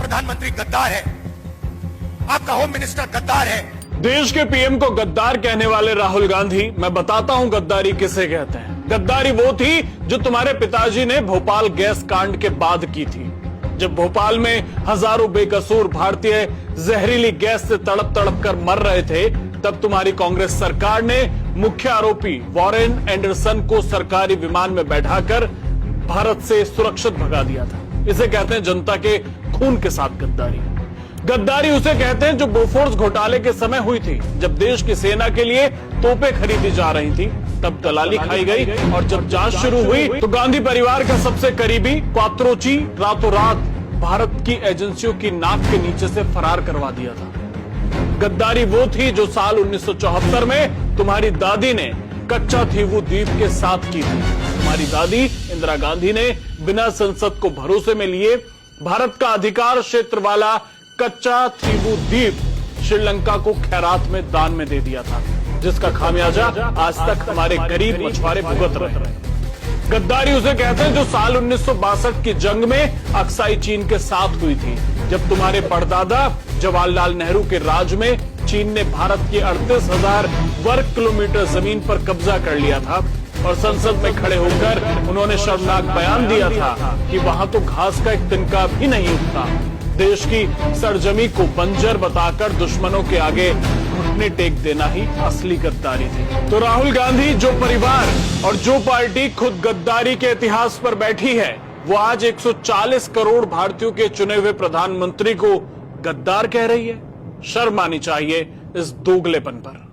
प्रधानमंत्री गद्दार है, आपका होम मिनिस्टर गद्दार है। देश के पीएम को गद्दार कहने वाले राहुल गांधी, मैं बताता हूं गद्दारी किसे कहते हैं। गद्दारी वो थी जो तुम्हारे पिताजी ने भोपाल गैस कांड के बाद की थी, जब भोपाल में हजारों बेकसूर भारतीय जहरीली गैस से तड़प तड़प कर मर रहे थे। तब तुम्हारी कांग्रेस सरकार ने मुख्य आरोपी वॉरेन एंडरसन को सरकारी विमान में बैठाकर भारत से सुरक्षित भगा दिया था। इसे कहते हैं जनता के खून के साथ गद्दारी। गद्दारी उसे कहते हैं जो बोफोर्स घोटाले के समय हुई थी, जब देश की सेना के लिए तोपें खरीदी जा रही थी, तब दलाली खाई गई और जब जांच शुरू हुई तो गांधी परिवार का सबसे करीबी क्वात्रोची रातों रात भारत की एजेंसियों की नाक के नीचे से फरार करवा दिया था। गद्दारी वो थी जो साल 1974 में तुम्हारी दादी ने कच्चा थीवू द्वीप के साथ की थी। तुम्हारी दादी इंदिरा गांधी ने बिना संसद को भरोसे में लिए भारत का अधिकार क्षेत्र वाला कच्चा थीवू द्वीप श्रीलंका को खैरात में दान में दे दिया था, जिसका खामियाजा आज तक हमारे गरीब मछुआरे भुगत रहे हैं। गद्दारी उसे कहते हैं जो साल 1962 की जंग में अक्साई चीन के साथ हुई थी, जब तुम्हारे परदादा जवाहरलाल नेहरू के राज में चीन ने भारत की 38,000 वर्ग किलोमीटर जमीन पर कब्जा कर लिया था और संसद में खड़े होकर उन्होंने शर्मनाक बयान दिया था कि वहां तो घास का एक तिनका भी नहीं उगता। देश की सरजमी को बंजर बताकर दुश्मनों के आगे घुटने टेक देना ही असली गद्दारी थी। तो राहुल गांधी जो परिवार और जो पार्टी खुद गद्दारी के इतिहास पर बैठी है, वो आज 140 करोड़ भारतीयों के चुने हुए प्रधानमंत्री को गद्दार कह रही है। शर्म आनी चाहिए इस दोगलेपन पर।